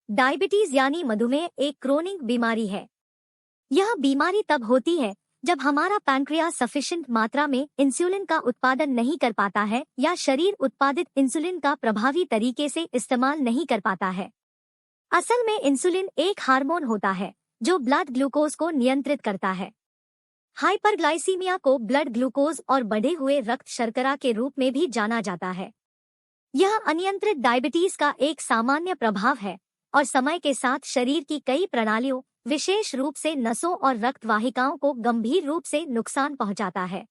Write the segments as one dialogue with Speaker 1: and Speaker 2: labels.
Speaker 1: Diabetes यानी मधुमेह एक क्रोनिक बीमारी है। यह बीमारी तब होती है जब हमारा पैंक्रियास सफिशिएंट मात्रा में इंसुलिन का उत्पादन नहीं कर पाता है या शरीर उत्पादित इंसुलिन का प्रभावी तरीके से इस्तेमाल नहीं कर पाता है। असल में इंसुलिन एक हार्मोन होता है जो ब्लड ग्लूकोज को नियंत्रित करता है। हाइपरग्लाइसीमिया को ब्लड ग्लूकोज और बढ़े हुए रक्त शर्करा के रूप में भी जाना जाता है। यह अनियंत्रित डायबिटीज का एक सामान्य प्रभाव है और समय के साथ शरीर की कई प्रणालियों, विशेष रूप से नसों और रक्त वाहिकाओं को गंभीर रूप से नुकसान पहुंचाता है।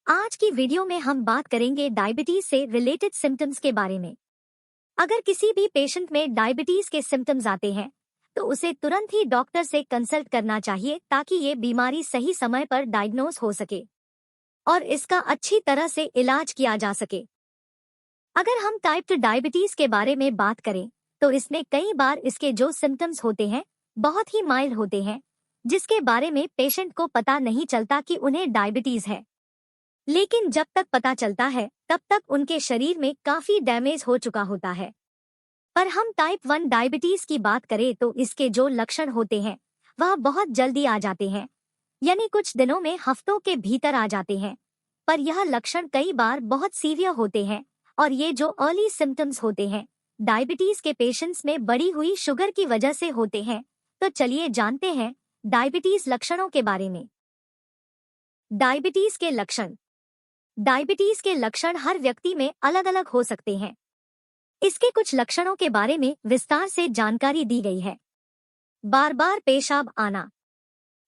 Speaker 1: आज की वीडियो में हम बात करेंगे डायबिटीज से रिलेटेड सिम्टम्स के बारे में। अगर किसी भी पेशेंट में डायबिटीज के सिम्टम्स आते हैं तो उसे तुरंत ही डॉक्टर से कंसल्ट करना चाहिए ताकि ये बीमारी सही समय पर डायग्नोज हो सके और इसका अच्छी तरह से इलाज किया जा सके। अगर हम टाइप 2 डायबिटीज के बारे में बात करें तो इसमें कई बार इसके जो सिम्टम्स होते हैं बहुत ही माइल्ड होते हैं, जिसके बारे में पेशेंट को पता नहीं चलता कि उन्हें डायबिटीज है। लेकिन जब तक पता चलता है तब तक उनके शरीर में काफी डैमेज हो चुका होता है। पर हम टाइप 1 डायबिटीज की बात करें तो इसके जो लक्षण होते हैं वह बहुत जल्दी आ जाते हैं, यानी कुछ दिनों में, हफ्तों के भीतर आ जाते हैं। पर यह लक्षण कई बार बहुत सीवियर होते हैं और ये जो अर्ली सिम्टम्स होते हैं डायबिटीज के पेशेंट्स में बढ़ी हुई शुगर की वजह से होते हैं। तो चलिए जानते हैं डायबिटीज लक्षणों के बारे में। डायबिटीज के लक्षण। डायबिटीज के लक्षण हर व्यक्ति में अलग अलग हो सकते हैं। इसके कुछ लक्षणों के बारे में विस्तार से जानकारी दी गई है। बार बार पेशाब आना।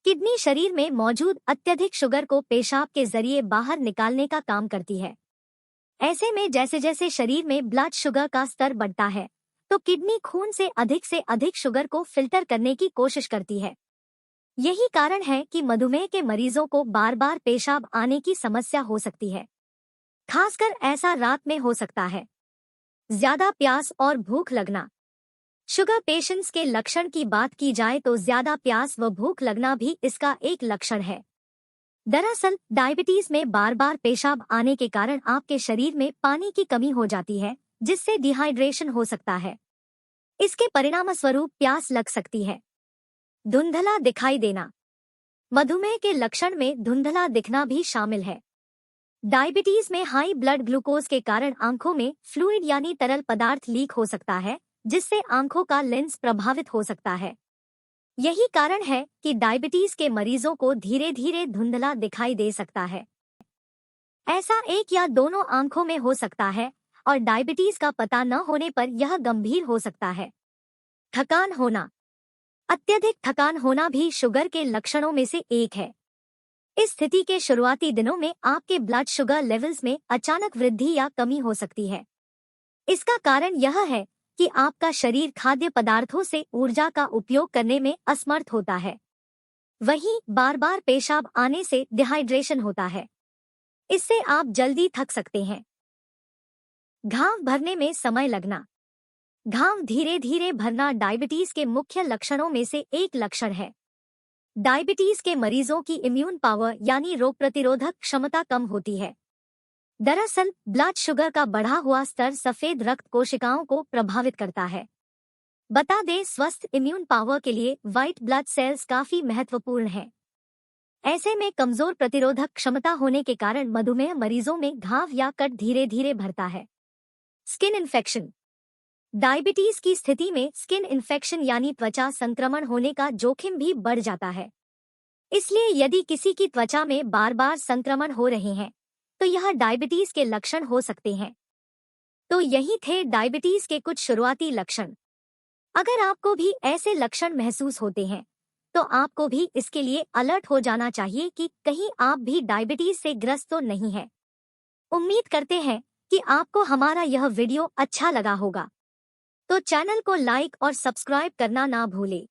Speaker 1: किडनी शरीर में मौजूद अत्यधिक शुगर को पेशाब के जरिए बाहर निकालने का काम करती है। ऐसे में जैसे जैसे शरीर में ब्लड शुगर का स्तर बढ़ता है तो किडनी खून से अधिक शुगर को फिल्टर करने की कोशिश करती है। यही कारण है कि मधुमेह के मरीजों को बार बार पेशाब आने की समस्या हो सकती है। खासकर ऐसा रात में हो सकता है। ज्यादा प्यास और भूख लगना। शुगर पेशेंट्स के लक्षण की बात की जाए तो ज्यादा प्यास व भूख लगना भी इसका एक लक्षण है। दरअसल डायबिटीज में बार बार पेशाब आने के कारण आपके शरीर में पानी की कमी हो जाती है, जिससे डिहाइड्रेशन हो सकता है। इसके परिणामस्वरूप प्यास लग सकती है। धुंधला दिखाई देना। मधुमेह के लक्षण में धुंधला दिखना भी शामिल है। डायबिटीज में हाई ब्लड ग्लूकोज के कारण आंखों में फ्लूइड यानी तरल पदार्थ लीक हो सकता है, जिससे आंखों का लेंस प्रभावित हो सकता है। यही कारण है कि डायबिटीज के मरीजों को धीरे धीरे धुंधला दिखाई दे सकता है। ऐसा एक या दोनों आंखों में हो सकता है और डायबिटीज का पता न होने पर यह गंभीर हो सकता है। थकान होना। अत्यधिक थकान होना भी शुगर के लक्षणों में से एक है। इस स्थिति के शुरुआती दिनों में आपके ब्लड शुगर लेवल्स में अचानक वृद्धि या कमी हो सकती है। इसका कारण यह है कि आपका शरीर खाद्य पदार्थों से ऊर्जा का उपयोग करने में असमर्थ होता है। वहीं बार बार पेशाब आने से डिहाइड्रेशन होता है। इससे आप जल्दी थक सकते हैं। घाव भरने में समय लगना। घाव धीरे धीरे भरना डायबिटीज के मुख्य लक्षणों में से एक लक्षण है। डायबिटीज के मरीजों की इम्यून पावर यानी रोग प्रतिरोधक क्षमता कम होती है। दरअसल ब्लड शुगर का बढ़ा हुआ स्तर सफेद रक्त कोशिकाओं को प्रभावित करता है। बता दें, स्वस्थ इम्यून पावर के लिए व्हाइट ब्लड सेल्स काफी महत्वपूर्ण है। ऐसे में कमजोर प्रतिरोधक क्षमता होने के कारण मधुमेह मरीजों में घाव या कट धीरे धीरे भरता है। Skin infection. डायबिटीज की स्थिति में स्किन इन्फेक्शन यानी त्वचा संक्रमण होने का जोखिम भी बढ़ जाता है। इसलिए यदि किसी की त्वचा में बार बार संक्रमण हो रहे हैं तो यह डायबिटीज के लक्षण हो सकते हैं। तो यही थे डायबिटीज के कुछ शुरुआती लक्षण। अगर आपको भी ऐसे लक्षण महसूस होते हैं तो आपको भी इसके लिए अलर्ट हो जाना चाहिए कि कहीं आप भी डायबिटीज से ग्रस्त तो नहीं है। उम्मीद करते हैं कि आपको हमारा यह वीडियो अच्छा लगा होगा। तो चैनल को लाइक और सब्सक्राइब करना ना भूलें।